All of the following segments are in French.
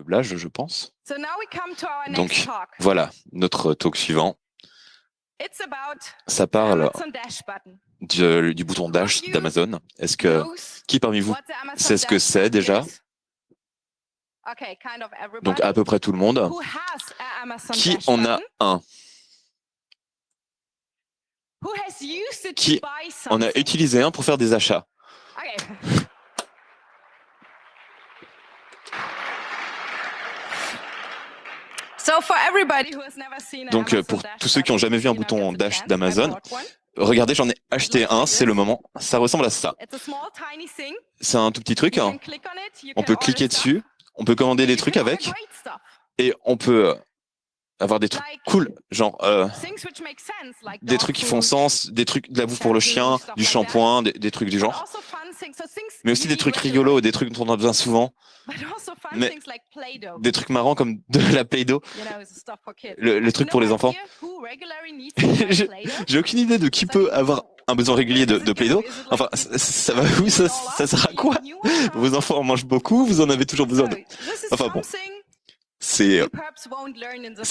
là, je pense. Donc, voilà, notre talk suivant. Ça parle du bouton Dash d'Amazon. Qui parmi vous sait ce que c'est déjà? Donc, à peu près tout le monde. Qui en a un? Qui en a utilisé un pour faire des achats? Donc, pour tous ceux qui n'ont jamais vu un bouton Dash d'Amazon, regardez, j'en ai acheté un, c'est le moment. Ça ressemble à ça. C'est un tout petit truc. On peut cliquer dessus, on peut commander des trucs avec, et on peut avoir des trucs cool, genre des trucs qui font sens, des trucs de la bouffe pour le chien, du shampoing, des trucs du genre. Mais aussi des trucs rigolos, des trucs dont on a besoin souvent. Mais des trucs marrants comme de la Play-Doh, le truc pour les enfants. J'ai aucune idée de qui peut avoir un besoin régulier de Play-Doh. Enfin, ça va où, ça sert à quoi? Vos enfants en mangent beaucoup, vous en avez toujours besoin de... Enfin bon, c'est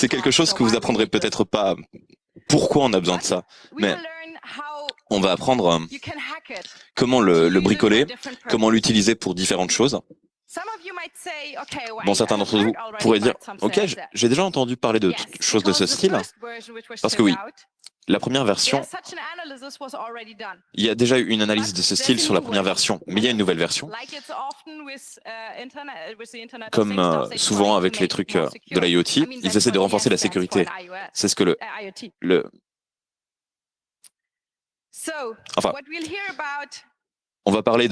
quelque chose que vous apprendrez peut-être pas pourquoi on a besoin de ça, mais on va apprendre comment le bricoler, comment l'utiliser pour différentes choses. Bon, certains d'entre vous pourraient dire « Ok, j'ai déjà entendu parler de choses de ce style. » Parce que oui, la première version, il y a déjà eu une analyse de ce style sur la première version, mais il y a une nouvelle version. Comme souvent avec les trucs de l'IoT, ils essaient de renforcer la sécurité. C'est ce que Enfin, on va parler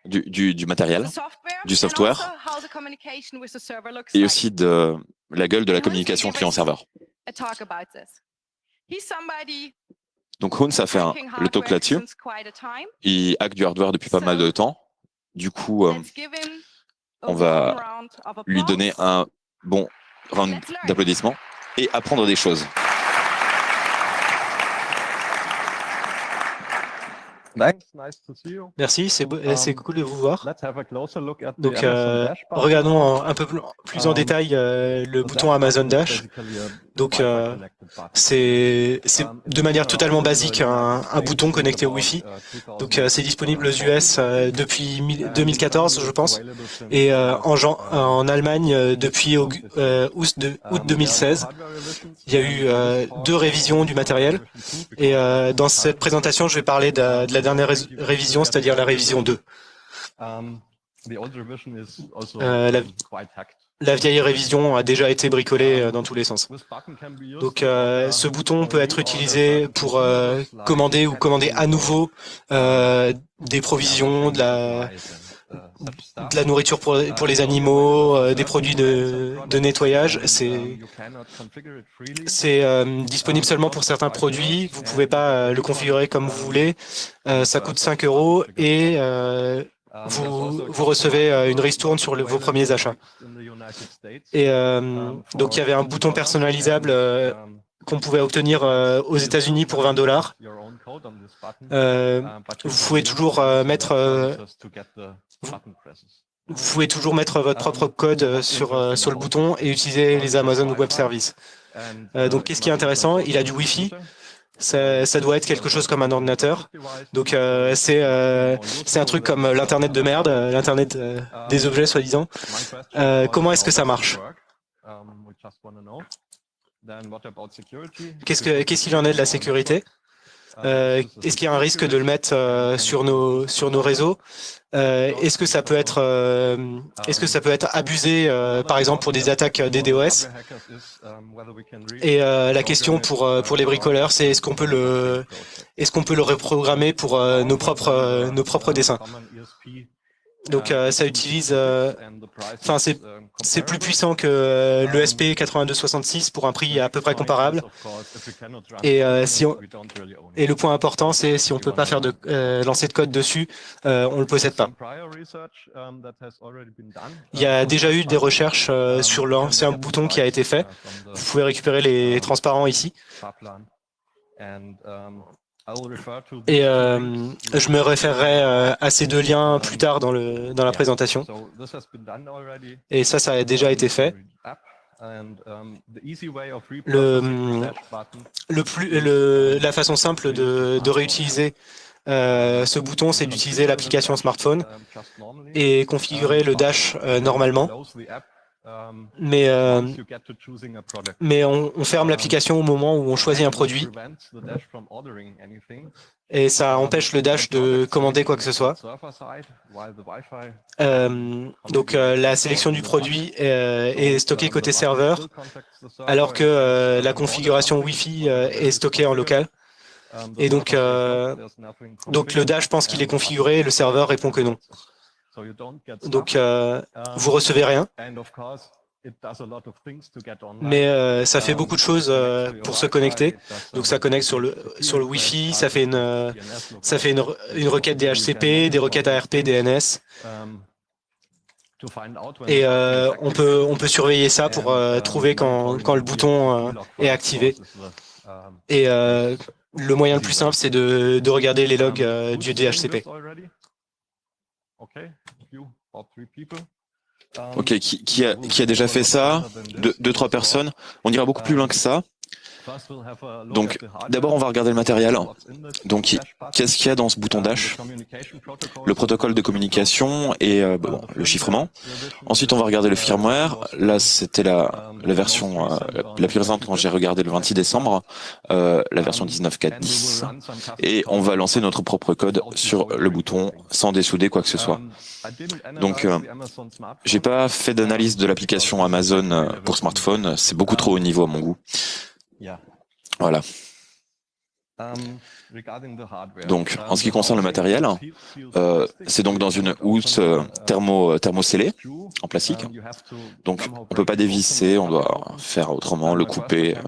du matériel, du software, et aussi de la gueule de la communication client-serveur. Donc Huns a fait le talk là-dessus. Il hack du hardware depuis pas mal de temps. Du coup, on va lui donner un bon round d'applaudissements et apprendre des choses. Merci, c'est cool de vous voir. Donc, regardons un peu plus en détail le bouton Amazon Dash. Donc, c'est de manière totalement basique un bouton connecté au Wi-Fi. Donc, c'est disponible aux US depuis 2014, je pense, et en Allemagne depuis août 2016. Il y a eu 2 révisions du matériel, et dans cette présentation, je vais parler de la dernière révision, c'est-à-dire la révision 2. La vieille révision a déjà été bricolée dans tous les sens. Donc, ce bouton peut être utilisé pour commander ou commander à nouveau des provisions, de la nourriture pour les animaux, des produits de nettoyage. C'est disponible seulement pour certains produits. Vous pouvez pas le configurer comme vous voulez. Ça coûte 5 € et vous recevez une ristourne sur vos premiers achats. Et donc, il y avait un bouton personnalisable qu'on pouvait obtenir aux États-Unis pour 20 $. Vous pouvez toujours mettre votre propre code sur le bouton et utiliser les Amazon Web Services. Donc, qu'est-ce qui est intéressant? Il a du Wi-Fi. Ça doit être quelque chose comme un ordinateur. Donc, c'est un truc comme l'Internet de merde, l'Internet des objets, soi-disant. Comment est-ce que ça marche? Qu'est-ce qu'il en est de la sécurité? Est-ce qu'il y a un risque de le mettre sur nos réseaux? Est-ce que ça peut être abusé, par exemple, pour des attaques DDoS? Et la question pour les bricoleurs, c'est est-ce qu'on peut le reprogrammer pour nos propres dessins? Donc, ça utilise... Enfin, c'est plus puissant que l'ESP 8266 pour un prix à peu près comparable. Et, et le point important, c'est si on ne peut pas faire lancer de code dessus, on ne le possède pas. Il y a déjà eu des recherches sur l'ancien bouton qui a été fait. Vous pouvez récupérer les transparents ici. Et je me référerai à ces deux liens plus tard dans la présentation. Et ça a déjà été fait. La façon simple de réutiliser ce bouton, c'est d'utiliser l'application smartphone et configurer le dash normalement. Mais on ferme l'application au moment où on choisit un produit et ça empêche le dash de commander quoi que ce soit. Donc la sélection du produit est stockée côté serveur alors que la configuration Wi-Fi est stockée en local. Et donc le dash pense qu'il est configuré et le serveur répond que non. Donc vous recevez rien. Mais ça fait beaucoup de choses pour se connecter. Donc ça connecte sur le Wi-Fi, ça fait une requête DHCP, des requêtes ARP, DNS. Et on peut surveiller ça pour trouver quand le bouton est activé. Et le moyen le plus simple, c'est de regarder les logs du DHCP. Ok, qui a déjà fait ça? Deux, trois personnes. On ira beaucoup plus loin que ça. Donc, d'abord, on va regarder le matériel. Donc, qu'est-ce qu'il y a dans ce bouton dash? Le protocole de communication et le chiffrement. Ensuite, on va regarder le firmware. Là, c'était la version la plus récente quand j'ai regardé le 26 décembre, la version 19.4.10. Et on va lancer notre propre code sur le bouton sans dessouder quoi que ce soit. Donc, j'ai pas fait d'analyse de l'application Amazon pour smartphone. C'est beaucoup trop haut niveau à mon goût. Voilà. Donc, en ce qui concerne le matériel, c'est donc dans une housse thermoscellée en plastique. Donc, on peut pas dévisser, on doit faire autrement, le couper,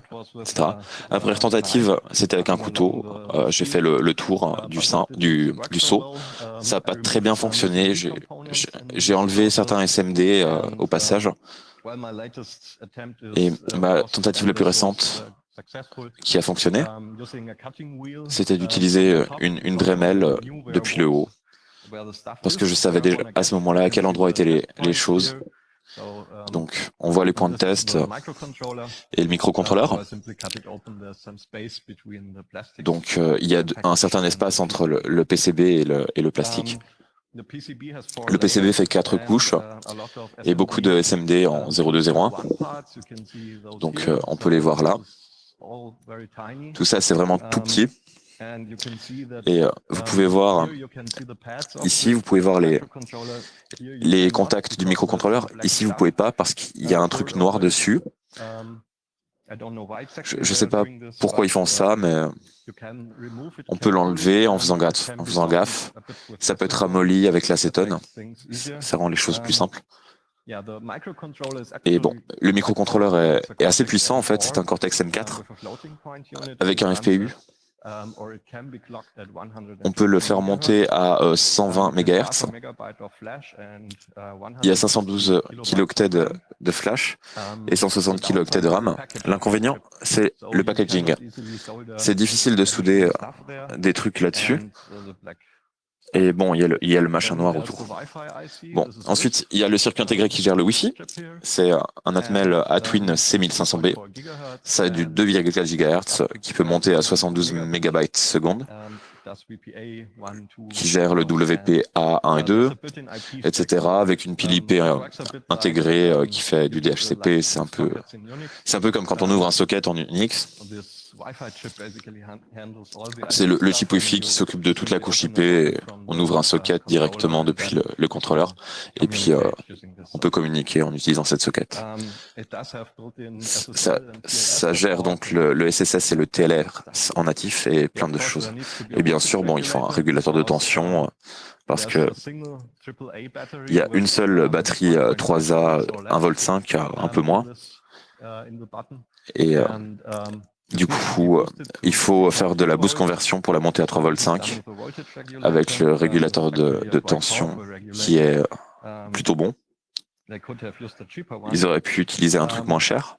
etc. La première tentative, c'était avec un couteau. J'ai fait le tour du seau. Ça n'a pas très bien fonctionné. J'ai enlevé certains SMD au passage. Et ma tentative la plus récente qui a fonctionné, c'était d'utiliser une Dremel depuis le haut, parce que je savais déjà à ce moment-là à quel endroit étaient les choses. Donc, on voit les points de test et le microcontrôleur. Donc, il y a un certain espace entre le PCB et le plastique. Le PCB fait 4 couches et beaucoup de SMD en 0201. Donc, on peut les voir là. Tout ça, c'est vraiment tout petit. Et vous pouvez voir ici, vous pouvez voir les contacts du microcontrôleur. Ici, vous pouvez pas parce qu'il y a un truc noir dessus. Je ne sais pas pourquoi ils font ça, mais on peut l'enlever en faisant gaffe. Ça peut être ramolli avec l'acétone. Ça rend les choses plus simples. Et bon, le microcontrôleur est assez puissant en fait. C'est un Cortex M4 avec un FPU. On peut le faire monter à 120 MHz. Il y a 512 kilooctets de flash et 160 kilooctets de RAM. L'inconvénient, c'est le packaging. C'est difficile de souder des trucs là-dessus. Et bon, il y a le machin noir autour. Bon, ensuite, il y a le circuit intégré qui gère le Wi-Fi. C'est un Atmel Atwin C1500B. Ça a du 2,4 GHz qui peut monter à 72 MB/s, qui gère le WPA 1 et 2, etc. avec une pile IP intégrée qui fait du DHCP. C'est un peu comme quand on ouvre un socket en Unix. C'est le chip Wi-Fi qui s'occupe de toute la couche IP. Et on ouvre un socket directement depuis le contrôleur et puis on peut communiquer en utilisant cette socket. Ça gère donc le SSS et le TLR en natif et plein de choses. Et bien sûr, bon, il faut un régulateur de tension parce que il y a une seule batterie 3A 1,5 V, un peu moins. Et du coup, il faut faire de la boost conversion pour la monter à 3,5 V avec le régulateur de tension qui est plutôt bon. Ils auraient pu utiliser un truc moins cher.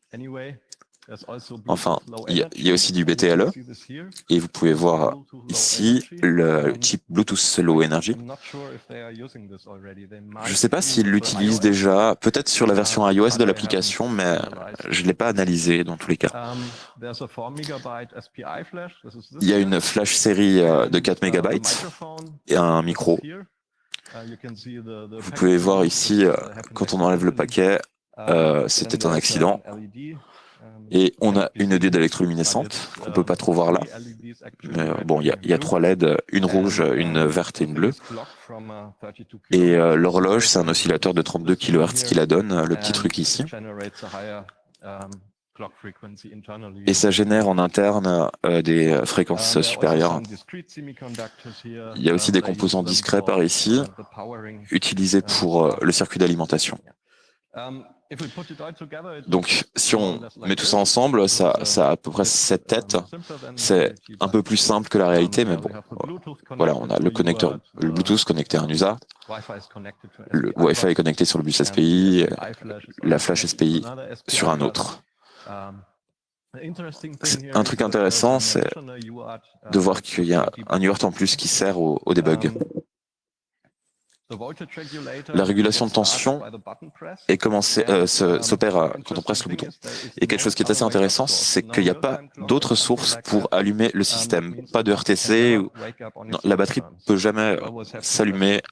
Enfin, il y a aussi du BTLE, et vous pouvez voir ici le chip Bluetooth Low Energy. Je ne sais pas s'ils l'utilisent déjà, peut-être sur la version iOS de l'application, mais je ne l'ai pas analysé dans tous les cas. Il y a une flash série de 4 MB et un micro. Vous pouvez voir ici, quand on enlève le paquet, c'était un accident. Et on a une LED électroluminescente qu'on ne peut pas trop voir là. Mais bon, il y a 3 LED, une rouge, une verte et une bleue. Et l'horloge, c'est un oscillateur de 32 kHz qui la donne, le petit truc ici. Et ça génère en interne des fréquences supérieures. Il y a aussi des composants discrets par ici, utilisés pour le circuit d'alimentation. Donc, si on met tout ça ensemble, ça a à peu près 7 têtes. C'est un peu plus simple que la réalité, mais bon. Voilà, on a le connecteur, le Bluetooth connecté à un USART, le Wi-Fi est connecté sur le bus SPI, la flash SPI sur un autre. Un truc intéressant, c'est de voir qu'il y a un UART en plus qui sert au debug. La régulation de tension s'opère quand on presse le bouton. Et quelque chose qui est assez intéressant, c'est qu'il n'y a pas d'autre source pour allumer le système. Pas de RTC. Non, la batterie ne peut jamais s'allumer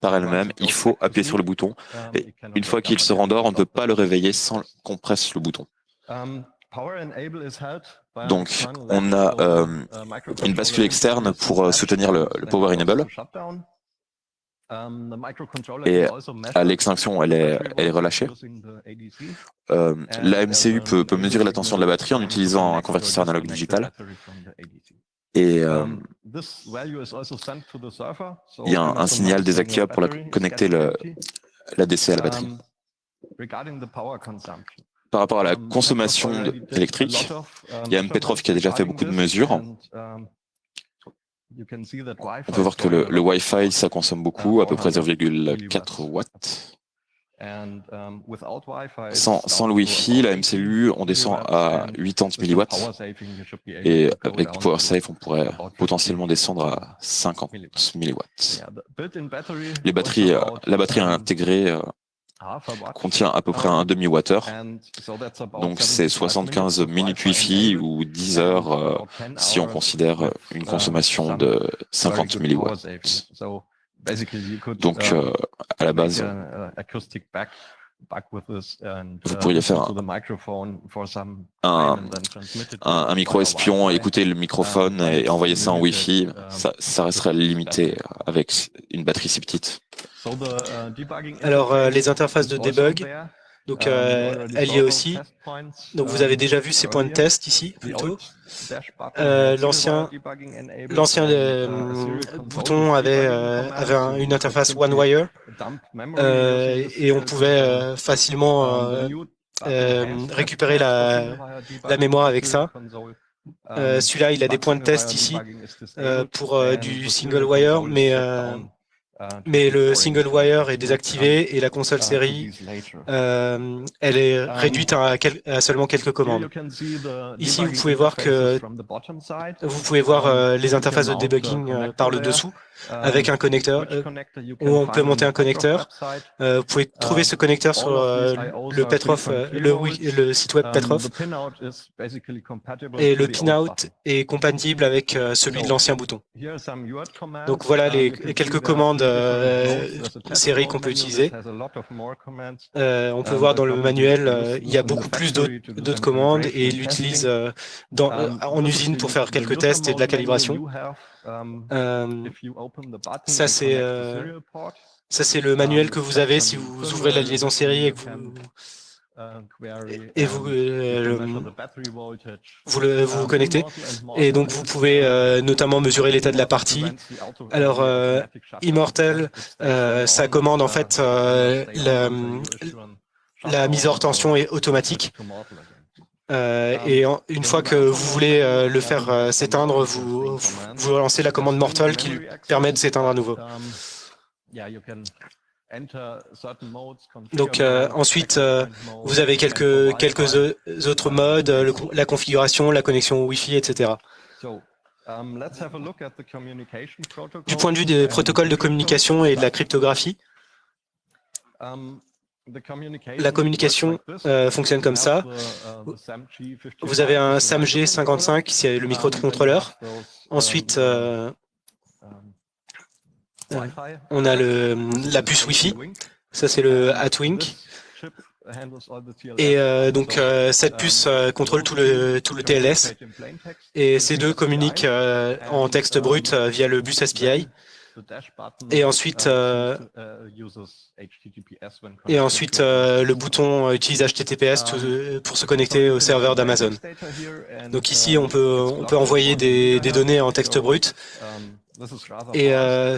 par elle-même. Il faut appuyer sur le bouton. Et une fois qu'il se rendort, on ne peut pas le réveiller sans qu'on presse le bouton. Donc, on a une bascule externe pour soutenir le Power Enable. Et à l'extinction, elle est relâchée. La MCU peut mesurer la tension de la batterie en utilisant un convertisseur analogue digital. Et il y a un signal désactivable pour connecter l'ADC à la batterie. Par rapport à la consommation électrique, il y a Petrov qui a déjà fait beaucoup de mesures. On peut voir que le Wi-Fi, ça consomme beaucoup, à peu près 0,4 watts. Sans le Wi-Fi, la MCU, on descend à 80 milliwatts. Et avec PowerSafe, on pourrait potentiellement descendre à 50 milliwatts. La batterie intégrée contient à peu près un demi-wattheure. Donc c'est 75 minutes Wi-Fi ou 10 heures si on considère une consommation de 50 milliwatts. Donc à la base, vous pourriez faire un micro espion, écouter le microphone et envoyer ça en Wi-Fi. Ça resterait limité avec une batterie si petite. Alors, les interfaces de debug, donc elle y est aussi. Donc, vous avez déjà vu ces points de test ici, plutôt. L'ancien bouton avait une interface OneWire et on pouvait facilement récupérer la mémoire avec ça. Celui-là, il a des points de test ici pour du single wire, mais le single wire est désactivé et la console série, elle est réduite à seulement quelques commandes. Ici, vous pouvez voir les interfaces de debugging par le dessous avec un connecteur où on peut monter un connecteur. Vous pouvez trouver ce connecteur sur le Petrov, le site web Petrov. Et le pinout est compatible avec celui de l'ancien bouton. Donc voilà les quelques commandes série qu'on peut utiliser. On peut voir dans le manuel, il y a beaucoup plus d'autres commandes et il l'utilise en usine pour faire quelques tests et de la calibration. Ça c'est le manuel que vous avez si vous ouvrez la liaison série et que vous vous connectez. Et donc vous pouvez notamment mesurer l'état de la partie. Alors Immortel, ça commande en fait la mise hors tension est automatique. Et une fois que vous voulez le faire s'éteindre, vous lancez la commande Mortal qui lui permet de s'éteindre à nouveau. Donc ensuite, vous avez quelques autres modes, la configuration, la connexion Wi-Fi, etc. Du point de vue des protocoles de communication et de la cryptographie, la communication fonctionne comme ça. Vous avez un SAMG55, c'est le microcontrôleur. Ensuite, on a la puce Wi-Fi. Ça, c'est le Atwink. Et donc, cette puce contrôle tout le TLS. Et ces deux communiquent en texte brut via le bus SPI. Et ensuite, le bouton utilise HTTPS pour se connecter au serveur d'Amazon. Donc ici, on peut envoyer des données en texte brut. Et il y a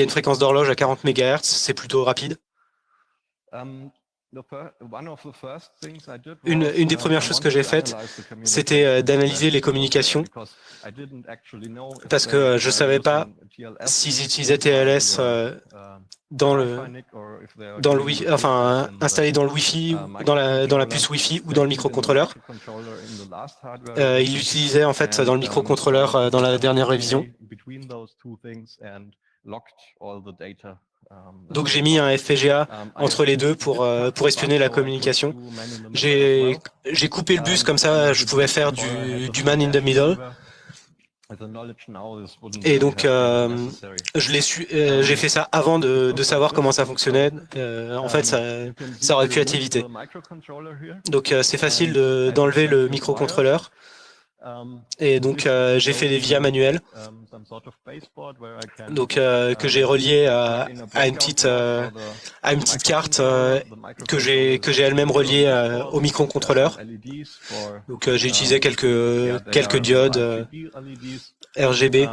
une fréquence d'horloge à 40 MHz, c'est plutôt rapide. Une des premières choses que j'ai faites, c'était d'analyser les communications, parce que je ne savais pas s'ils utilisaient TLS installé dans le Wi-Fi, dans la puce Wi-Fi ou dans le microcontrôleur. Ils l'utilisaient en fait dans le microcontrôleur dans la dernière révision. Donc j'ai mis un FPGA entre les deux pour espionner la communication. J'ai coupé le bus, comme ça je pouvais faire du man in the middle. Et donc j'ai fait ça avant de savoir comment ça fonctionnait. En fait, ça aurait pu être évité. Donc c'est facile d'enlever le microcontrôleur. Et donc j'ai fait des via manuels, donc que j'ai relié à une petite carte que j'ai elle-même reliée au microcontrôleur. Donc j'ai utilisé quelques diodes RGB.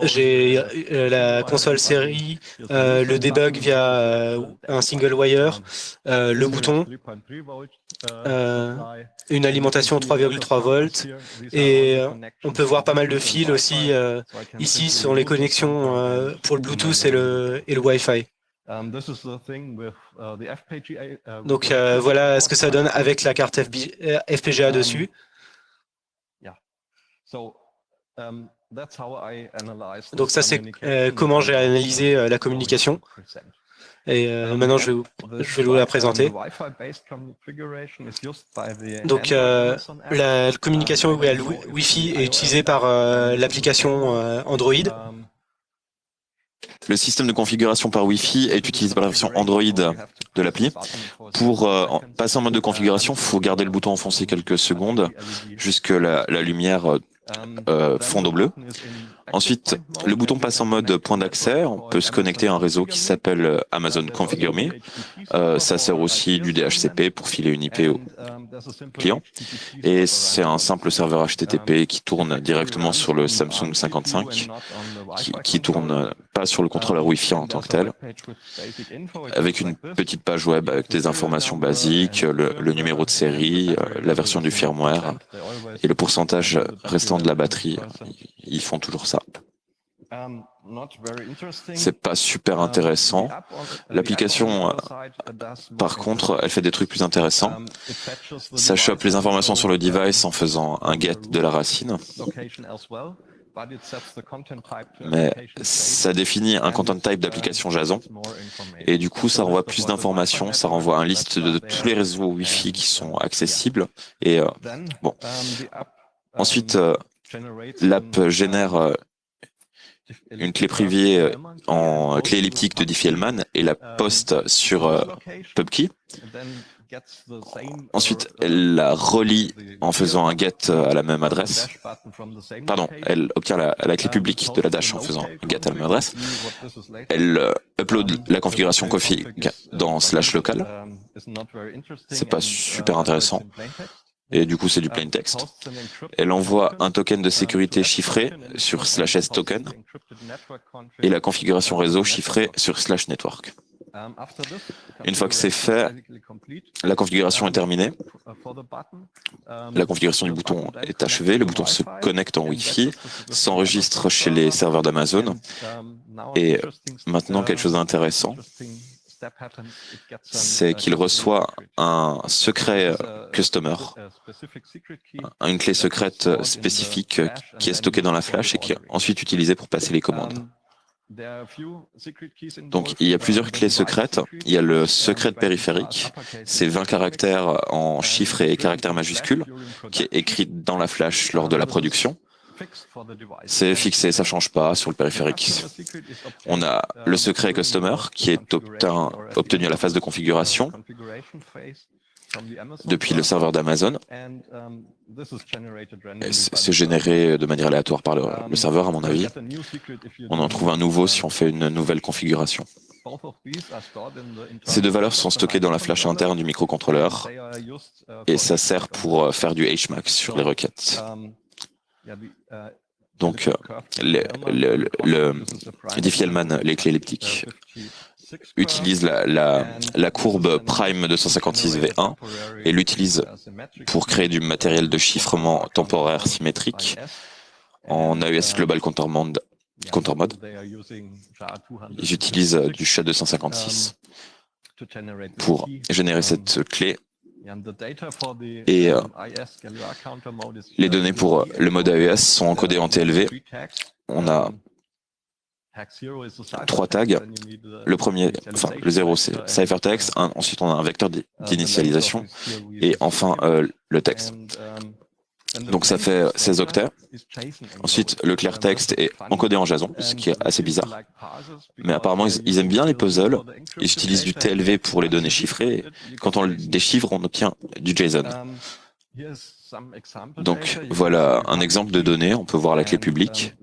J'ai la console série, le debug via un single wire, le bouton, une alimentation 3,3 volts, et on peut voir pas mal de fils aussi. Ici sont les connexions pour le Bluetooth et le Wi-Fi. Donc voilà ce que ça donne avec la carte FPGA dessus. Donc ça, c'est comment j'ai analysé la communication. Et maintenant, je vais vous la présenter. Donc, la communication Wi-Fi est utilisée par l'application Android. Le système de configuration par Wi-Fi est utilisé par la version Android de l'appli. Pour passer en mode de configuration, il faut garder le bouton enfoncé quelques secondes jusque la lumière fond au bleu. Ensuite, le bouton passe en mode point d'accès. On peut se connecter à un réseau qui s'appelle Amazon Configure Me. Ça sert aussi du DHCP pour filer une IP au client. Et c'est un simple serveur HTTP qui tourne directement sur le Samsung 55, qui tourne pas sur le contrôleur Wi-Fi en tant que tel, avec une petite page web avec des informations basiques, le numéro de série, la version du firmware et le pourcentage restant de la batterie. Ils font toujours ça. C'est pas super intéressant. L'application, par contre, elle fait des trucs plus intéressants. Ça chope les informations sur le device en faisant un get de la racine. Mais ça définit un content type d'application JSON. Et du coup, ça renvoie plus d'informations. Ça renvoie une liste de tous les réseaux Wi-Fi qui sont accessibles. Et bon. Ensuite, l'app génère une clé privée en clé elliptique de Diffie-Hellman et la poste sur PubKey. Ensuite, elle la relie en faisant un get à la même adresse. Pardon, elle obtient la clé publique de la dash en faisant un get à la même adresse. Elle upload la configuration config dans /local. C'est pas super intéressant. Et du coup, c'est du plain text. Elle envoie un token de sécurité chiffré sur /s token et la configuration réseau chiffrée sur /network. Une fois que c'est fait, la configuration est terminée. La configuration du bouton est achevée. Le bouton se connecte en Wi-Fi, s'enregistre chez les serveurs d'Amazon. Et maintenant, quelque chose d'intéressant, c'est qu'il reçoit un secret customer, une clé secrète spécifique qui est stockée dans la flash et qui est ensuite utilisée pour passer les commandes. Donc, il y a plusieurs clés secrètes. Il y a le secret périphérique, c'est 20 caractères en chiffres et caractères majuscules, qui est écrit dans la flash lors de la production. C'est fixé, ça change pas sur le périphérique. On a le secret customer qui est obtenu à la phase de configuration depuis le serveur d'Amazon. C'est généré de manière aléatoire par le serveur, à mon avis. On en trouve un nouveau si on fait une nouvelle configuration. Ces deux valeurs sont stockées dans la flash interne du microcontrôleur et ça sert pour faire du HMAC sur les requêtes. Donc, le Diffie-Hellman, les clés elliptiques, utilise la courbe prime 256V1 et l'utilise pour créer du matériel de chiffrement temporaire symétrique en AES Global Contour Mode. Ils utilisent du SHA-256 pour générer cette clé. Et les données pour le mode AES sont encodées en TLV. On a 3 tags. Le premier, enfin le 0, c'est ciphertext. Ensuite, on a un vecteur d'initialisation. Et enfin, le texte. Donc ça fait 16 octets. Ensuite, le clair texte est encodé en JSON, ce qui est assez bizarre. Mais apparemment, ils aiment bien les puzzles. Ils utilisent du TLV pour les données chiffrées. Quand on le déchiffre, on obtient du JSON. Donc voilà un exemple de données. On peut voir la clé publique.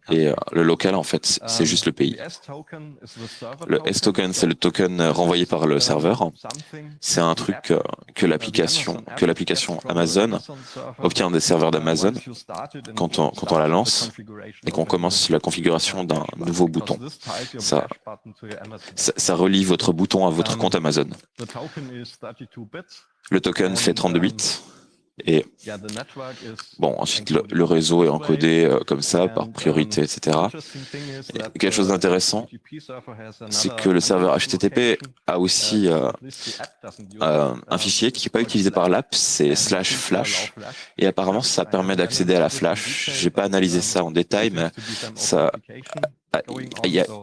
Et le local, en fait, c'est juste le pays. Le S-token, c'est le token renvoyé par le serveur. C'est un truc que l'application Amazon obtient des serveurs d'Amazon quand on la lance et qu'on commence la configuration d'un nouveau bouton. Ça relie votre bouton à votre compte Amazon. Le token fait 32 bits. Et bon, ensuite le réseau est encodé comme ça, par priorité, etc. Et quelque chose d'intéressant, c'est que le serveur HTTP a aussi un fichier qui n'est pas utilisé par l'app, c'est /flash. Et apparemment, ça permet d'accéder à la flash. J'ai pas analysé ça en détail, mais ça,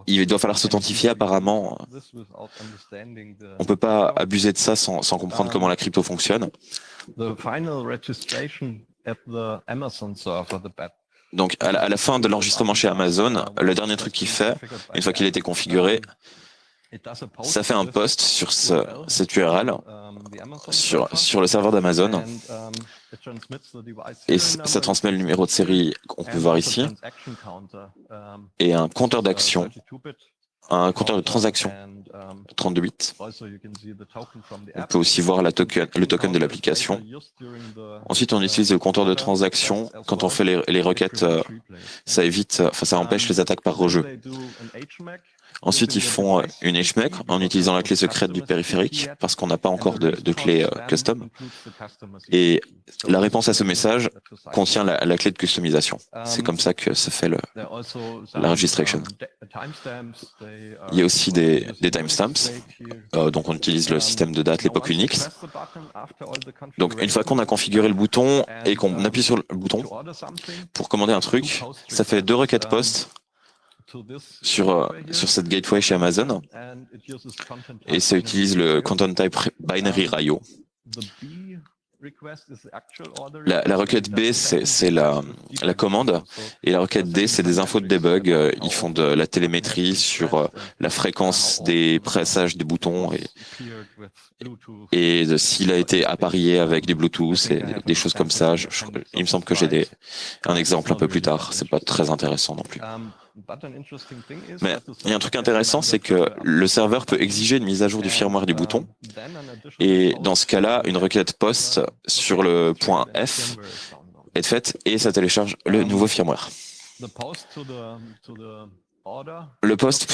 il doit falloir s'authentifier apparemment. On peut pas abuser de ça sans comprendre comment la crypto fonctionne. Donc, à la fin de l'enregistrement chez Amazon, le dernier truc qu'il fait, une fois qu'il a été configuré, ça fait un post sur cette URL, sur le serveur d'Amazon, et ça transmet le numéro de série qu'on peut voir ici, et un compteur d'action, un compteur de transaction, 32 bits. On peut aussi voir le token de l'application. Ensuite, on utilise le compteur de transaction. Quand on fait les requêtes, ça empêche les attaques par rejeu. Ensuite, ils font une HMAC en utilisant la clé secrète du périphérique parce qu'on n'a pas encore de clé custom. Et la réponse à ce message contient la clé de customisation. C'est comme ça que se fait la registration. Il y a aussi des timestamps. Donc, on utilise le système de date, l'époque Unix. Donc, une fois qu'on a configuré le bouton et qu'on appuie sur le bouton pour commander un truc, ça fait 2 requêtes post sur cette gateway chez Amazon et ça utilise le content type binary RIO. La requête B, c'est la commande, et la requête D, c'est des infos de debug. Ils font de la télémétrie sur la fréquence des pressages des boutons et s'il a été appareillé avec du Bluetooth et des choses comme ça. Il me semble que j'ai un exemple un peu plus tard. C'est pas très intéressant non plus. Mais il y a un truc intéressant, c'est que le serveur peut exiger une mise à jour du firmware du bouton. Et dans ce cas-là, une requête post sur le point F est faite et ça télécharge le nouveau firmware. le poste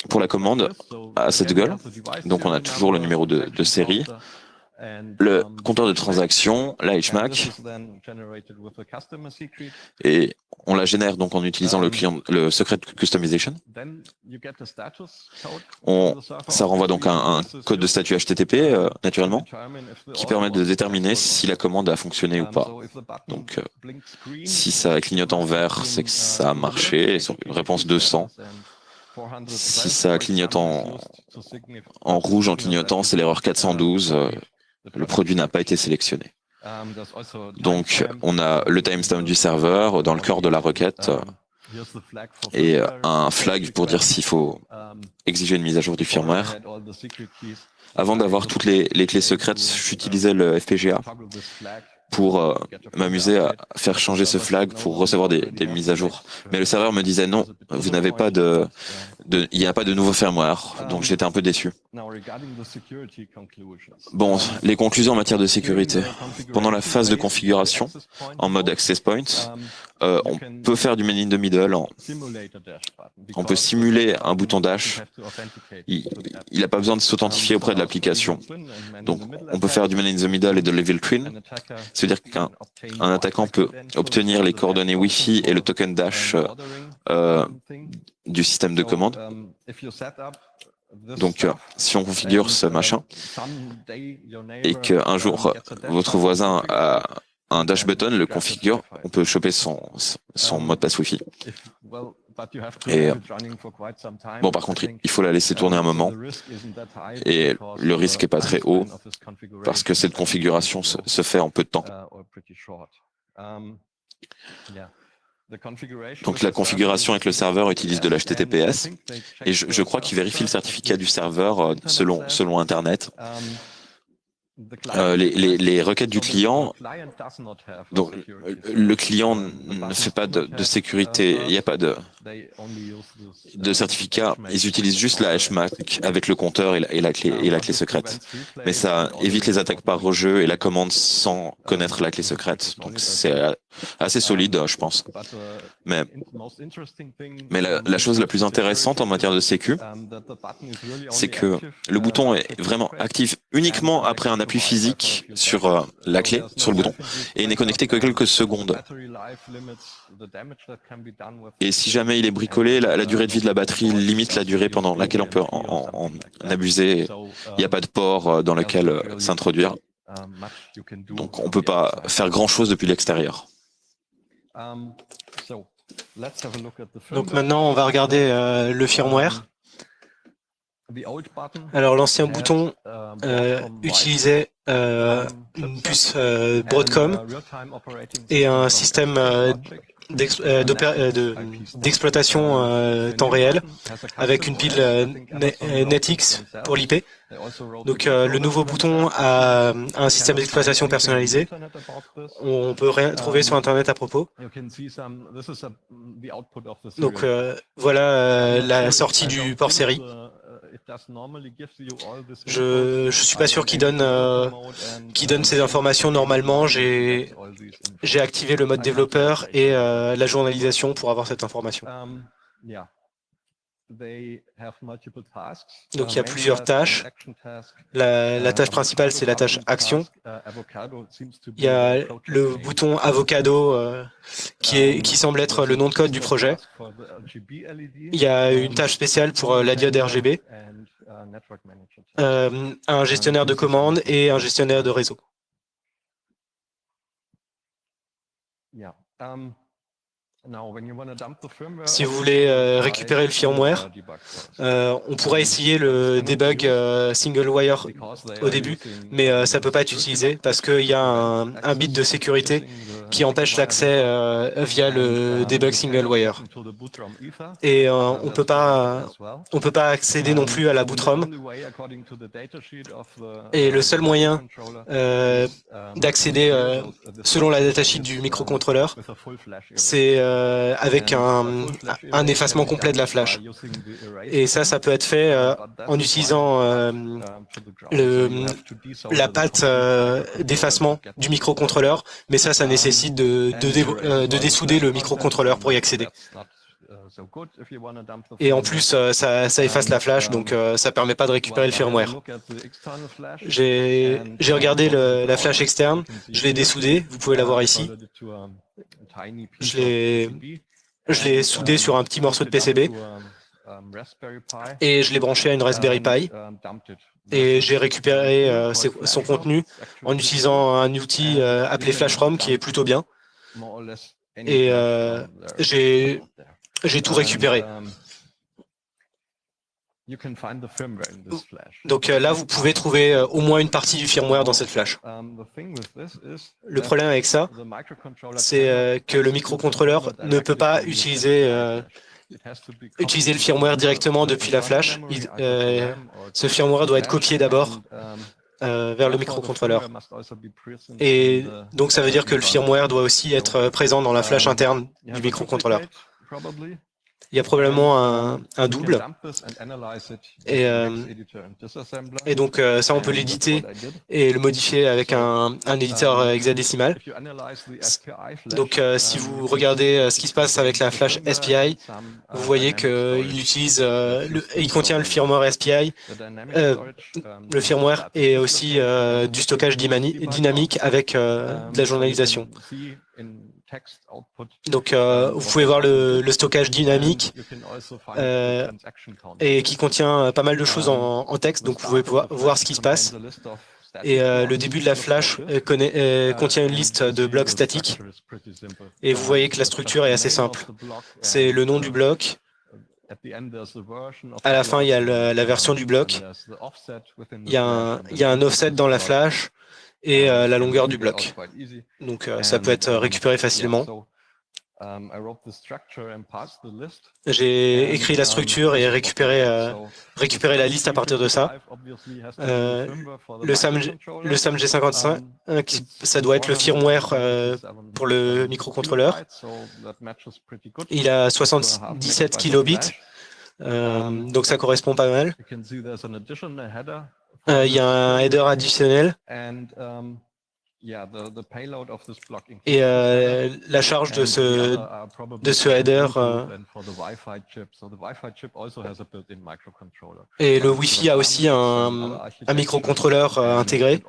pour la commande a cette gueule. Donc on a toujours le numéro de série, le compteur de transaction, la HMAC, et on la génère donc en utilisant le secret customization. Ça renvoie donc un code de statut HTTP, naturellement, qui permet de déterminer si la commande a fonctionné ou pas. Donc, si ça clignote en vert, c'est que ça a marché, réponse 200. Si ça clignote en rouge en clignotant, c'est l'erreur 412. Le produit n'a pas été sélectionné. Donc, on a le timestamp du serveur dans le cœur de la requête et un flag pour dire s'il faut exiger une mise à jour du firmware. Avant d'avoir toutes les clés secrètes, j'utilisais le FPGA pour m'amuser à faire changer ce flag pour recevoir des mises à jour. Mais le serveur me disait non, vous n'avez pas il n'y a pas de nouveau firmware, donc j'étais un peu déçu. Bon, les conclusions en matière de sécurité. Pendant la phase de configuration, en mode access point, on peut faire du man in the middle. On peut simuler un bouton dash. Il n'a pas besoin de s'authentifier auprès de l'application. Donc, on peut faire du man in the middle et de level twin. C'est-à-dire qu'un attaquant peut obtenir les coordonnées Wi-Fi et le token dash du système de commande. Donc, si on configure ce machin et qu'un jour votre voisin a un dash button, le configure, on peut choper son mot de passe Wi-Fi. Et bon, par contre, il faut la laisser tourner un moment et le risque n'est pas très haut parce que cette configuration se fait en peu de temps. Donc la configuration avec le serveur utilise de l'HTTPS et je crois qu'il vérifie le certificat du serveur selon Internet. Les requêtes du client, donc le client ne fait pas de sécurité, il n'y a pas de certificat, ils utilisent juste la HMAC avec le compteur et la clé secrète. Mais ça évite les attaques par rejeu et la commande sans connaître la clé secrète. Donc c'est assez solide, je pense. Mais la chose la plus intéressante en matière de sécu, c'est que le bouton est vraiment actif uniquement après un appui physique sur la clé, sur le bouton, et il n'est connecté que quelques secondes. Et si jamais il est bricolé, la durée de vie de la batterie limite la durée pendant laquelle on peut en abuser. Il n'y a pas de port dans lequel s'introduire. Donc on ne peut pas faire grand-chose depuis l'extérieur. Donc maintenant, on va regarder le firmware. Alors l'ancien bouton utilisait une puce Broadcom et un système d'exploitation temps réel avec une pile NetX pour l'IP. Donc le nouveau bouton a un système d'exploitation personnalisé. On peut rien trouver sur Internet à propos. Donc voilà la sortie du port série. Je suis pas sûr qu'il donne ces informations normalement. J'ai activé le mode développeur et la journalisation pour avoir cette information. Donc il y a plusieurs tâches. La tâche principale, c'est la tâche action. Il y a le bouton Avocado qui semble être le nom de code du projet. Il y a une tâche spéciale pour la diode RGB, un gestionnaire de commandes et un gestionnaire de réseau. Si vous voulez récupérer le firmware, on pourrait essayer le debug single wire au début, mais ça ne peut pas être utilisé parce qu'il y a un bit de sécurité qui empêche l'accès via le debug single wire. Et on ne peut pas accéder non plus à la boot ROM. Et le seul moyen d'accéder selon la datasheet du microcontrôleur, c'est avec un effacement complet de la flash. Et ça peut être fait en utilisant la patte d'effacement du microcontrôleur, mais ça nécessite de dessouder le microcontrôleur pour y accéder. Et en plus, ça efface la flash, donc ça ne permet pas de récupérer le firmware. J'ai regardé la flash externe, je l'ai dessoudée, vous pouvez la voir ici. Je l'ai soudée sur un petit morceau de PCB et je l'ai branché à une Raspberry Pi. Et j'ai récupéré son contenu en utilisant un outil appelé FlashROM qui est plutôt bien. Et j'ai tout récupéré. Donc là, vous pouvez trouver au moins une partie du firmware dans cette flash. Le problème avec ça, c'est que le microcontrôleur ne peut pas utiliser le firmware directement depuis la flash. Ce firmware doit être copié d'abord vers le microcontrôleur. Et donc ça veut dire que le firmware doit aussi être présent dans la flash interne du microcontrôleur. Il y a probablement un double. Et donc ça, on peut l'éditer et le modifier avec un éditeur hexadécimal. Donc si vous regardez ce qui se passe avec la flash SPI, vous voyez qu'il utilise, il contient le firmware SPI, le firmware et aussi du stockage dynamique avec de la journalisation. Donc, vous pouvez voir le stockage dynamique et qui contient pas mal de choses en texte, donc vous pouvez voir ce qui se passe. Et le début de la flash contient une liste de blocs statiques. Et vous voyez que la structure est assez simple. C'est le nom du bloc. À la fin, il y a la version du bloc. Il y a un offset dans la flash et la longueur du bloc. Donc ça peut être récupéré facilement. J'ai écrit la structure et récupéré la liste à partir de ça. Le SAM G55, ça doit être le firmware pour le microcontrôleur. Il a 77 kilobits, donc ça correspond pas mal. Il y a un header additionnel. Et la charge de ce header et le Wi-Fi a aussi un microcontrôleur intégré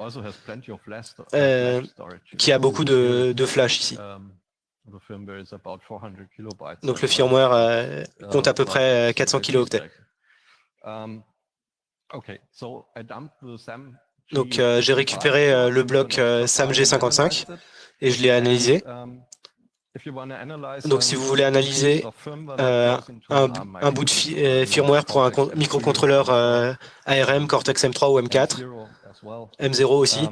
qui a beaucoup de flash ici. Donc le firmware compte à peu près 400 kilooctets. Donc j'ai récupéré le bloc SAM G55 et je l'ai analysé. Donc si vous voulez analyser un bout de firmware pour un microcontrôleur ARM, Cortex M3 ou M4, M0 aussi,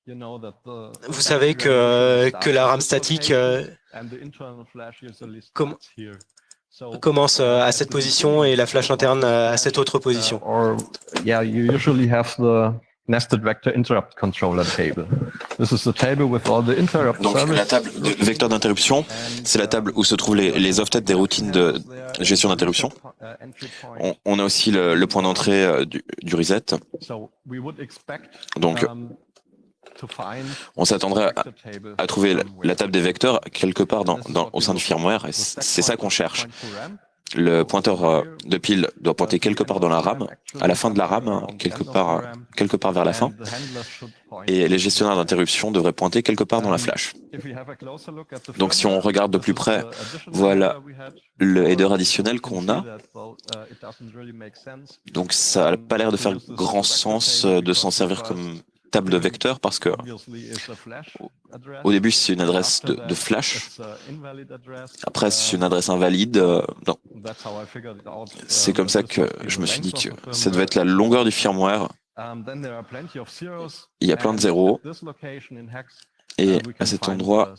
vous savez que la RAM statique commence à cette position et la flash interne à cette autre position. Nested vector interrupt controller table. This is the table with all the interrupt. Donc la table de vecteur d'interruption, c'est la table où se trouvent les offsets des routines de gestion d'interruption. On a aussi le point d'entrée du reset. Donc on s'attendrait à trouver la table des vecteurs quelque part au sein du firmware, et c'est ça qu'on cherche. Le pointeur de pile doit pointer quelque part dans la RAM, à la fin de la RAM, quelque part vers la fin, et les gestionnaires d'interruption devraient pointer quelque part dans la flash. Donc si on regarde de plus près, voilà le header additionnel qu'on a. Donc ça n'a pas l'air de faire grand sens de s'en servir comme table de vecteur parce que au début c'est une adresse de flash, après c'est une adresse invalide. Non. C'est comme ça que je me suis dit que ça devait être la longueur du firmware. Il y a plein de zéros. Et à cet endroit,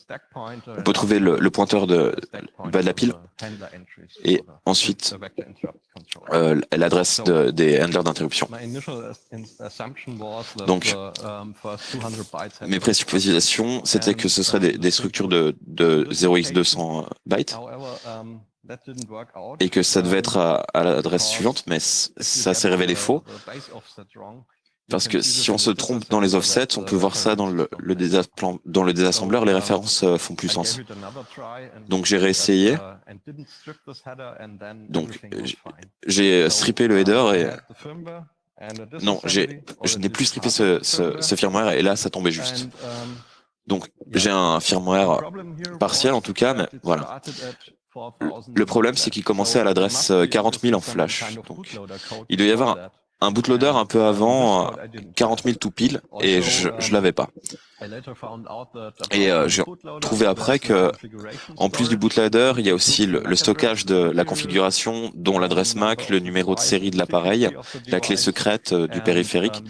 on peut trouver le pointeur du bas de la pile et ensuite l'adresse des handlers d'interruption. Donc, mes présuppositions, c'était que ce serait des structures de 0x200 bytes et que ça devait être à l'adresse suivante, mais ça s'est révélé faux. Parce que si on se trompe dans les offsets, on peut voir ça dans le désassembleur, les références font plus sens. Donc j'ai réessayé. Donc j'ai strippé le header et non, je n'ai plus strippé ce firmware et là ça tombait juste. Donc j'ai un firmware partiel en tout cas, mais voilà. Le problème c'est qu'il commençait à l'adresse 40 000 en flash. Donc il doit y avoir un bootloader un peu avant, 40 000 tout pile, et je l'avais pas. Et j'ai trouvé après que, en plus du bootloader, il y a aussi le stockage de la configuration, dont l'adresse MAC, le numéro de série de l'appareil, la clé secrète du périphérique,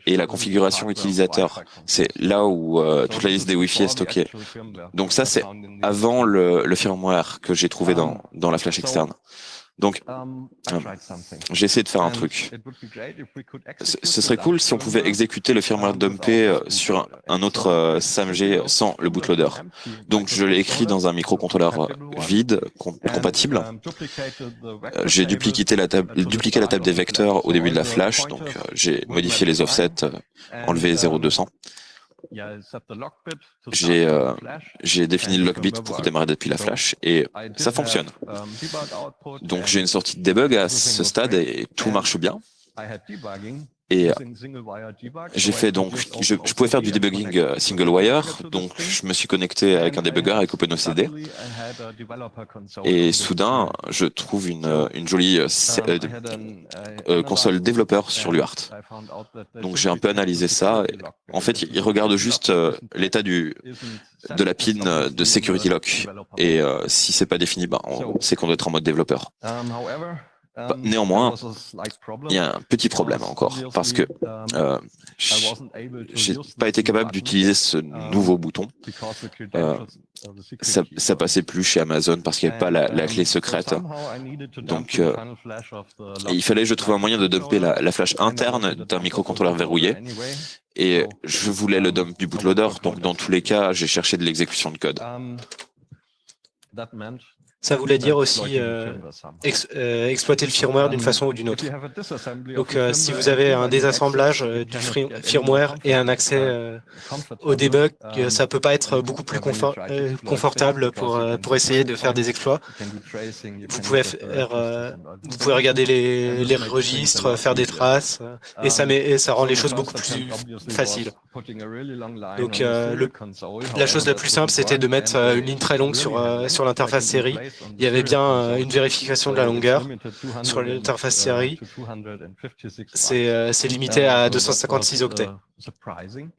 et la configuration utilisateur. C'est là où toute la liste des Wi-Fi est stockée. Donc ça, c'est avant le firmware que j'ai trouvé dans la flash externe. Donc, j'ai essayé de faire un truc. Ce serait cool si on pouvait exécuter le firmware dumpé sur un autre SAMG sans le bootloader. Donc, je l'ai écrit dans un microcontrôleur vide, compatible. J'ai dupliqué la table des vecteurs au début de la flash. Donc, j'ai modifié les offsets, enlevé 0,200. J'ai défini le lockbit pour démarrer depuis la flash et ça fonctionne. Donc j'ai une sortie de debug à ce stade et tout marche bien. Et j'ai fait donc, je pouvais faire du debugging single wire, donc je me suis connecté avec un debugger avec OpenOCD. Et soudain, je trouve une jolie console développeur sur l'UART. Donc j'ai un peu analysé ça. Et en fait, il regarde juste l'état de la pin de security lock. Et si c'est pas défini, c'est qu'on doit être en mode développeur. Néanmoins, il y a un petit problème encore, parce que j'ai pas été capable d'utiliser ce nouveau bouton. Ça passait plus chez Amazon parce qu'il n'y avait pas la clé secrète. Donc, il fallait que je trouve un moyen de dumper la flash interne d'un microcontrôleur verrouillé. Et je voulais le dump du bootloader, donc dans tous les cas, j'ai cherché de l'exécution de code. Ça voulait dire aussi exploiter le firmware d'une façon ou d'une autre. Donc si vous avez un désassemblage du firmware et un accès au debug, ça peut pas être beaucoup plus confortable pour essayer de faire des exploits. Vous pouvez regarder les registres, faire des traces, et ça rend les choses beaucoup plus faciles. Donc la chose la plus simple, c'était de mettre une ligne très longue sur l'interface série. Il y avait bien une vérification de la longueur sur l'interface série. C'est limité à 256 octets.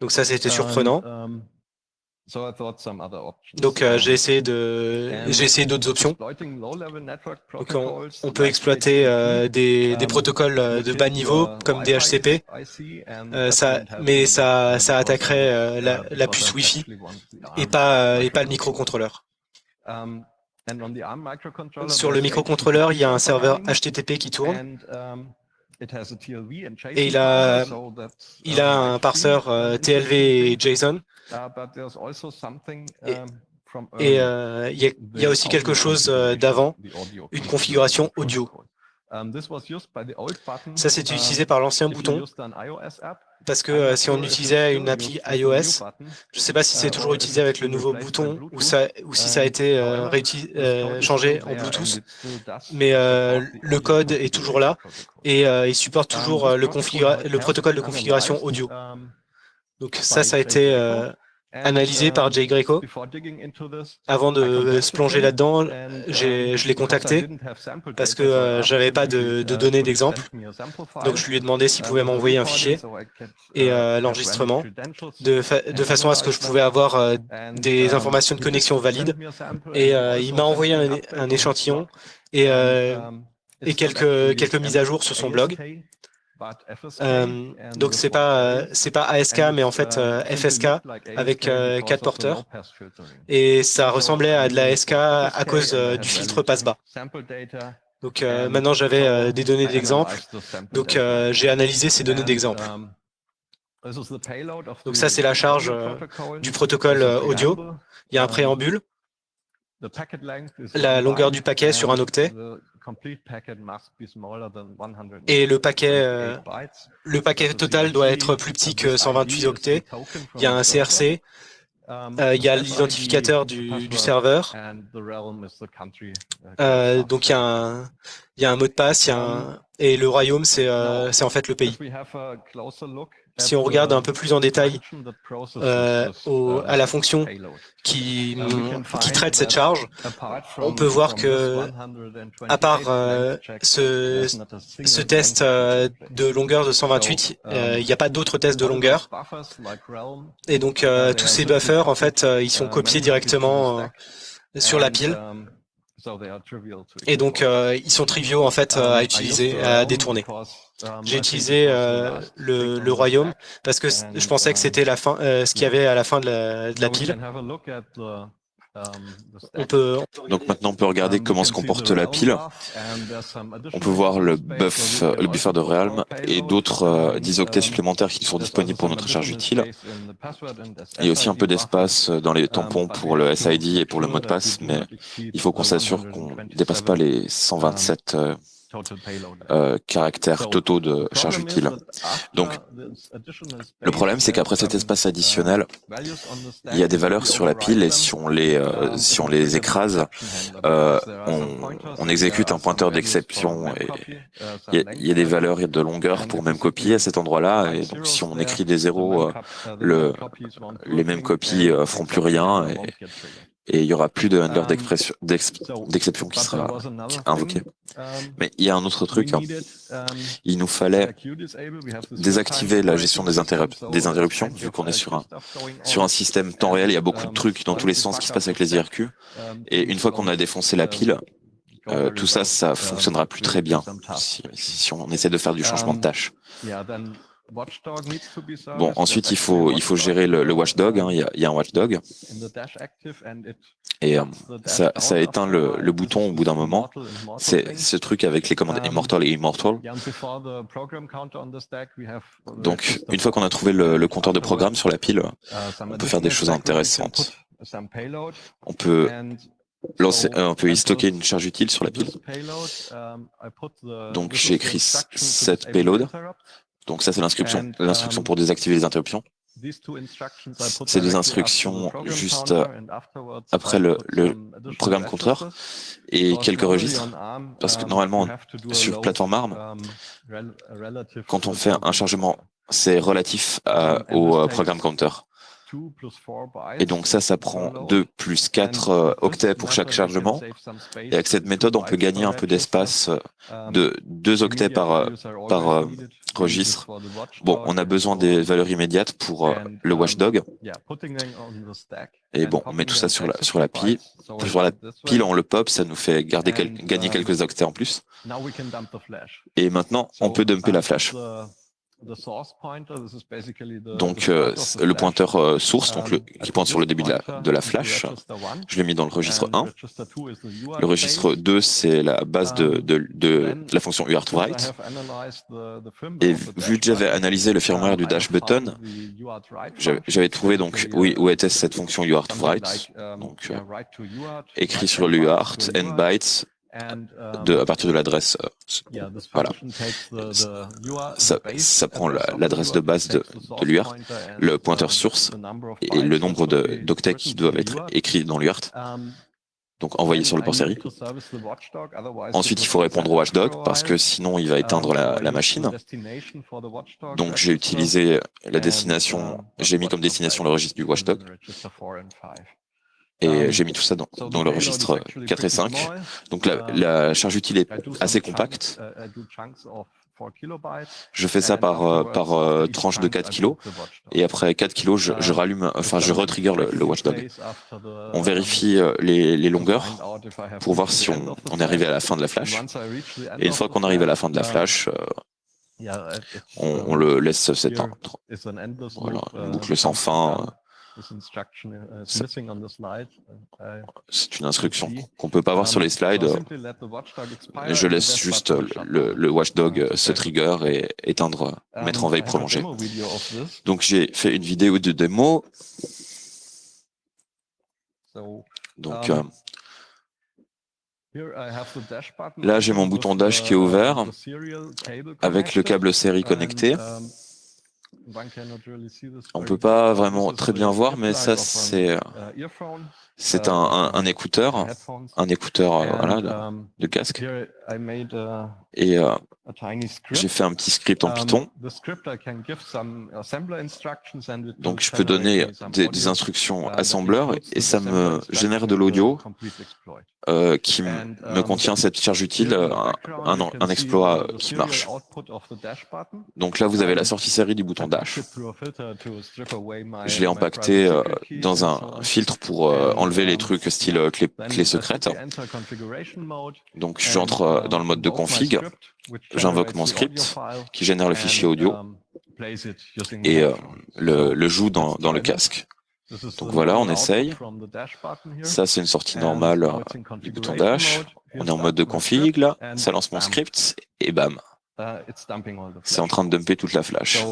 Donc ça, c'était surprenant. Donc j'ai essayé d'autres options. Donc on peut exploiter des protocoles de bas niveau comme DHCP, mais ça attaquerait la puce Wi-Fi et pas le microcontrôleur. Sur le microcontrôleur, il y a un serveur HTTP qui tourne et il a un parseur TLV et JSON. Et il y a aussi quelque chose d'avant, une configuration audio. Ça, c'est utilisé par l'ancien bouton, parce que si on utilisait une appli iOS, je ne sais pas si c'est toujours utilisé avec le nouveau bouton ou si ça a été changé en Bluetooth, mais le code est toujours là et il supporte toujours le protocole de configuration audio. Donc ça a été analysé par Jay Greco. Avant de se plonger là-dedans, je l'ai contacté parce que j'avais pas de données d'exemple. Donc je lui ai demandé s'il pouvait m'envoyer un fichier et l'enregistrement de façon à ce que je pouvais avoir des informations de connexion valides. Et il m'a envoyé un échantillon et quelques mises à jour sur son blog. Donc c'est pas ASK mais en fait FSK avec 4 porteurs et ça ressemblait à de la ASK à cause du filtre passe-bas. Donc maintenant j'avais des données d'exemple, donc j'ai analysé ces données d'exemple. Donc ça c'est la charge du protocole audio. Il y a un préambule, la longueur du paquet sur un octet, Et le paquet total doit être plus petit que 128 octets. Il y a un CRC, il y a l'identificateur du serveur. Donc il y a un mot de passe, et le royaume, c'est en fait le pays. Si on regarde un peu plus en détail à la fonction qui traite cette charge, on peut voir que, à part ce test de longueur de 128, il n'y a pas d'autres tests de longueur. Et donc tous ces buffers, en fait, ils sont copiés directement sur la pile. Et donc ils sont triviaux en fait à utiliser, à détourner. J'ai utilisé le royaume parce que je pensais que c'était la fin, ce qu'il y avait à la fin de la pile. Donc maintenant on peut regarder comment se comporte la pile. On peut voir le buffer de Realm et d'autres 10 octets supplémentaires qui sont disponibles pour notre charge utile. Il y a aussi un peu d'espace dans les tampons pour le SID et pour le mot de passe, mais il faut qu'on s'assure qu'on ne dépasse pas les 127 caractères totaux de charge utile. Donc, le problème, c'est qu'après cet espace additionnel, il y a des valeurs sur la pile et si on les écrase, on exécute un pointeur d'exception et il y a des valeurs de longueur pour même copie à cet endroit-là et donc si on écrit des zéros, les mêmes copies feront plus rien et il y aura plus de handler d'exception qui sera invoqué. Mais il y a un autre truc, hein. Il nous fallait désactiver la gestion des interruptions, vu qu'on est sur un système temps réel, il y a beaucoup de trucs dans tous les sens qui se passent avec les IRQ. Et une fois qu'on a défoncé la pile, tout ça fonctionnera plus très bien si on essaie de faire du changement de tâche. Bon, ensuite il faut gérer le watchdog, hein. Il y a un watchdog et ça éteint le bouton au bout d'un moment. C'est ce truc avec les commandes immortal et immortal. Donc une fois qu'on a trouvé le compteur de programme sur la pile, on peut faire des choses intéressantes. On peut y stocker une charge utile sur la pile. Donc j'ai écrit cette payload. Donc ça c'est l'instruction pour désactiver les interruptions. C'est des instructions juste après le programme compteur et quelques registres. Parce que normalement sur plateforme ARM, quand on fait un chargement, c'est relatif au programme compteur. Et donc ça prend 2 plus 4 octets pour chaque chargement. Et avec cette méthode, on peut gagner un peu d'espace de 2 octets par registre. Bon, on a besoin des valeurs immédiates pour le watchdog. Et bon, on met tout ça sur la pile. Sur la pile, on le pop, ça nous fait gagner quelques octets en plus. Et maintenant, on peut dumper la flash. Donc le pointeur source qui pointe sur le début de la flash, je l'ai mis dans le registre 1. Le registre 2, c'est la base de la fonction UARTWrite. Et vu que j'avais analysé le firmware du dash button, j'avais trouvé donc où était cette fonction UARTWrite, donc écrit sur l'UART, n bytes, à partir de l'adresse, voilà. Ça prend l'adresse de base de l'UART, le pointeur source et le nombre d'octets qui doivent être écrits dans l'UART, donc envoyés sur le port série. Ensuite, il faut répondre au watchdog parce que sinon il va éteindre la machine. Donc j'ai utilisé la destination, j'ai mis comme destination le registre du watchdog. Et j'ai mis tout ça dans le registre 4 et 5. Donc la charge utile est assez compacte. Je fais ça par tranche de 4 kg. Et après 4 kg, je rallume, je retrigger le watchdog. On vérifie les longueurs pour voir si on est arrivé à la fin de la flash. Et une fois qu'on arrive à la fin de la flash, on le laisse s'éteindre. Voilà, une boucle sans fin. C'est une instruction qu'on peut pas voir sur les slides. Je laisse juste le watchdog se trigger et éteindre, mettre en veille prolongée. Donc j'ai fait une vidéo de démo. Donc Là, j'ai mon bouton dash qui est ouvert avec le câble série connecté. On ne peut pas vraiment très bien voir, mais ça, c'est un écouteur voilà, de casque. Et j'ai fait un petit script en Python. Donc, je peux donner des instructions assembleur et ça me génère de l'audio qui me contient cette charge utile, un exploit qui marche. Donc là, vous avez la sortie série du bouton dash. Je l'ai empaqueté dans un filtre pour enlever les trucs style clé secrète. Donc j'entre dans le mode de config, j'invoque mon script qui génère le fichier audio et le joue dans le casque. Donc voilà, on essaye. Ça, c'est une sortie normale du bouton dash. On est en mode de config, là. Ça lance mon script et bam. C'est en train de dumper toute la flash.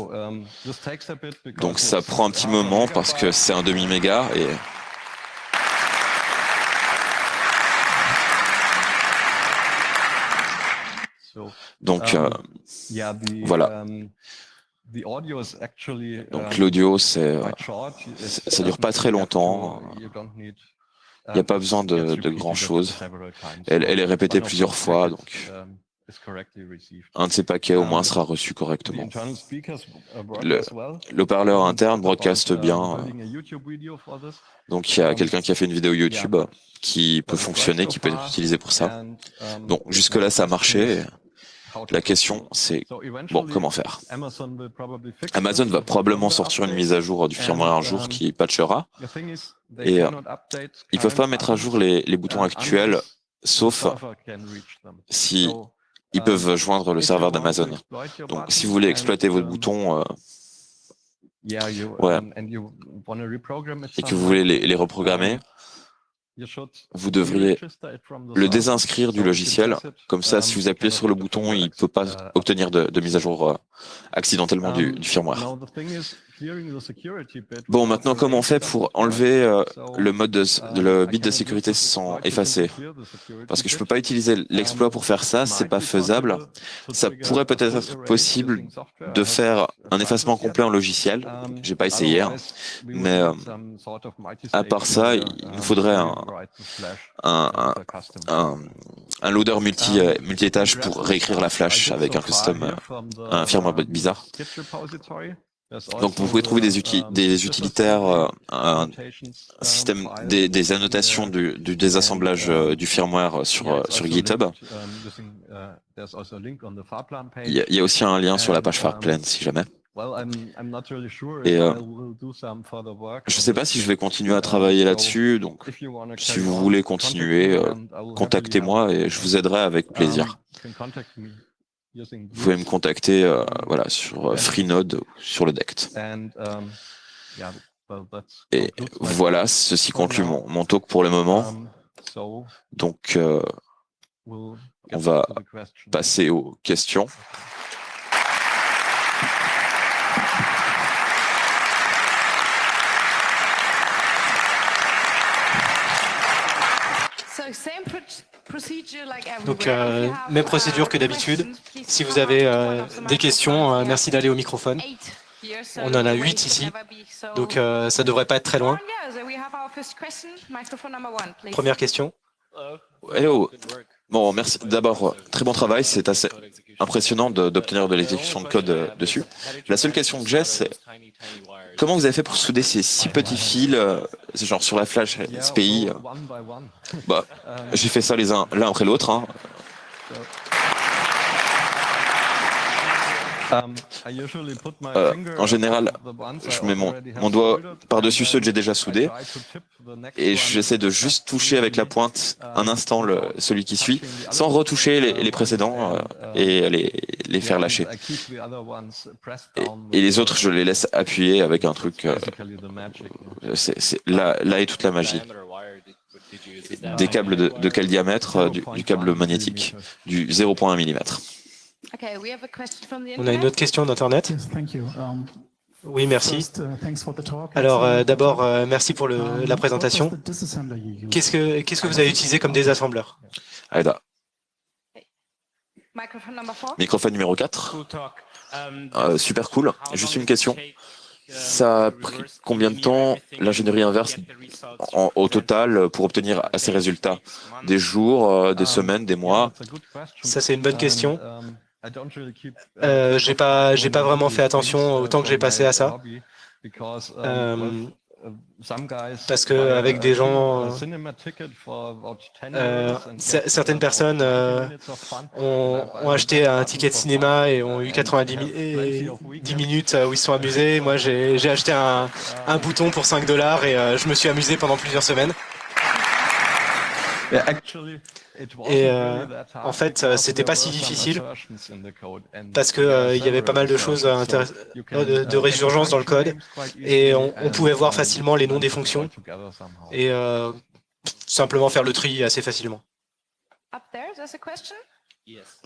Donc ça prend un petit moment parce que c'est un demi-méga et... Donc voilà. Donc l'audio, ça dure pas très longtemps. Il n'y a pas besoin de grand chose. Elle est répétée plusieurs fois, donc un de ces paquets au moins sera reçu correctement. Le parleur interne broadcast bien. Donc il y a quelqu'un qui a fait une vidéo YouTube qui peut fonctionner, qui peut être utilisée pour ça. Donc jusque-là, ça a marché. La question, c'est bon, comment faire? Amazon va probablement sortir une mise à jour du firmware un jour qui patchera. Et ils peuvent pas mettre à jour les boutons actuels, sauf si ils peuvent joindre le serveur d'Amazon. Donc, si vous voulez exploiter votre bouton, ouais, et que vous voulez les reprogrammer, vous devriez le désinscrire du logiciel. Comme ça, si vous appuyez sur le bouton, il ne peut pas obtenir de mise à jour accidentellement du firmware. Bon, maintenant, comment on fait pour enlever le bit de sécurité sans effacer? Parce que je ne peux pas utiliser l'exploit pour faire ça, c'est pas faisable. Ça pourrait peut-être être possible de faire un effacement complet en logiciel. J'ai pas essayé, hein. Mais à part ça, il nous faudrait un loader multi-étage pour réécrire la flash avec un custom, un firmware bizarre. Donc vous pouvez trouver des utilitaires, un système, des annotations du désassemblage du firmware sur GitHub. Il y a aussi un lien sur la page Farplan si jamais. Et je ne sais pas si je vais continuer à travailler là-dessus, donc si vous voulez continuer, contactez-moi et je vous aiderai avec plaisir. Vous pouvez me contacter voilà, sur Freenode, sur le DECT. Et voilà, ceci conclut mon talk pour le moment. Donc, on va passer aux questions. Donc, même procédure que d'habitude. Si vous avez des questions, merci d'aller au microphone. On en a 8 ici, donc ça ne devrait pas être très loin. Première question. Hello. Bon, merci. D'abord, très bon travail. C'est assez impressionnant d'obtenir de l'exécution de code dessus. La seule question que j'ai, c'est comment vous avez fait pour souder ces 6 petits fils, genre sur la flash SPI? Bah, j'ai fait ça l'un après l'autre. Hein. En général, je mets mon doigt par-dessus ceux que j'ai déjà soudés et j'essaie de juste toucher avec la pointe un instant celui qui suit, sans retoucher les précédents et les faire lâcher. Et les autres, je les laisse appuyer avec un truc. Là est toute la magie. Des câbles de quel diamètre? Du câble magnétique, du 0,1 mm. On a une autre question d'Internet. Oui, merci. Alors, d'abord, merci pour la présentation. Qu'est-ce que vous avez utilisé comme désassembleur? Aida. Microphone numéro 4. Super cool. Juste une question. Ça a pris combien de temps l'ingénierie inverse au total pour obtenir ces résultats? Des jours, des semaines, des mois? Ça, c'est une bonne question. J'ai pas vraiment fait attention au temps que j'ai passé à ça. Parce que avec des gens, certaines personnes ont acheté un ticket de cinéma et ont eu 10 minutes où ils se sont amusés. Moi, j'ai acheté un bouton pour $5 et je me suis amusé pendant plusieurs semaines. Et en fait, c'était pas si difficile parce que il y avait pas mal de choses, de résurgence dans le code et on pouvait voir facilement les noms des fonctions et simplement faire le tri assez facilement.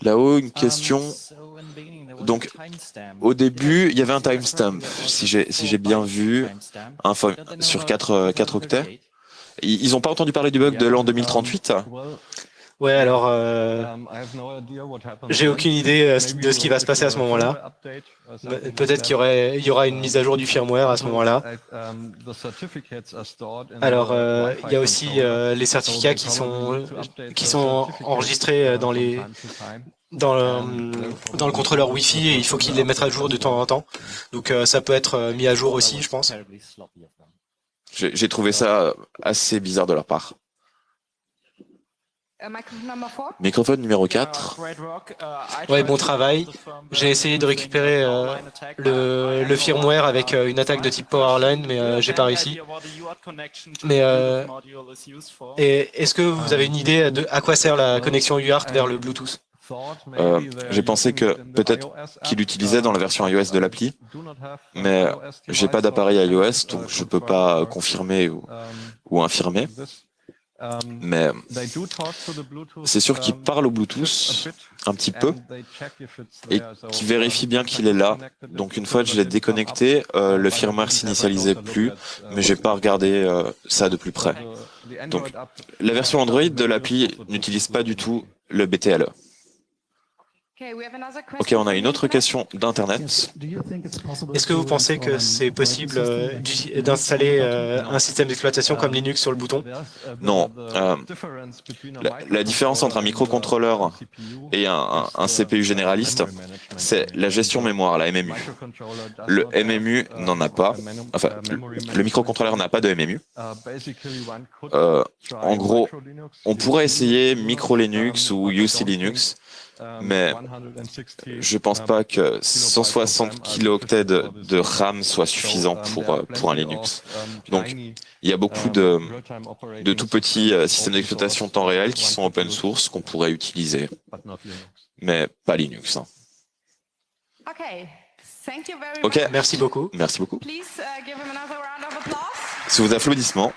Là-haut, une question. Donc, au début, il y avait un timestamp, si j'ai bien vu, sur 4 octets. Ils n'ont pas entendu parler du bug de l'an 2038? Ouais, alors j'ai aucune idée de ce qui va se passer à ce moment-là. Peut-être qu'il y aura une mise à jour du firmware à ce moment-là. Alors, il y a aussi les certificats qui sont enregistrés dans le contrôleur Wi-Fi et il faut qu'ils les mettent à jour de temps en temps. Donc ça peut être mis à jour aussi, je pense. J'ai trouvé ça assez bizarre de leur part. Microphone numéro 4. Ouais, bon travail. J'ai essayé de récupérer le firmware avec une attaque de type Powerline, mais j'ai pas réussi. Mais est-ce que vous avez une idée de à quoi sert la connexion UART vers le Bluetooth? J'ai pensé que peut-être qu'il l'utilisait dans la version iOS de l'appli, mais j'ai pas d'appareil iOS, donc je peux pas confirmer ou infirmer. Mais c'est sûr qu'il parle au Bluetooth un petit peu et qu'il vérifie bien qu'il est là. Donc une fois que je l'ai déconnecté, le firmware s'initialisait plus, mais j'ai pas regardé ça de plus près. Donc la version Android de l'appli n'utilise pas du tout le BTLE. Ok, on a une autre question d'Internet. Est-ce que vous pensez que c'est possible d'installer un système d'exploitation comme Linux sur le bouton? Non. La différence entre un microcontrôleur et un CPU généraliste, c'est la gestion mémoire, la MMU. Le MMU n'en a pas. Enfin, le microcontrôleur n'a pas de MMU. En gros, on pourrait essayer Micro Linux ou UC Linux, mais je pense pas que 160 kilooctets de RAM soit suffisant pour un Linux. Donc, il y a beaucoup de tout petits systèmes d'exploitation temps réel qui sont open source qu'on pourrait utiliser, mais pas Linux. Ok, merci beaucoup. Merci beaucoup. Sous vos applaudissements.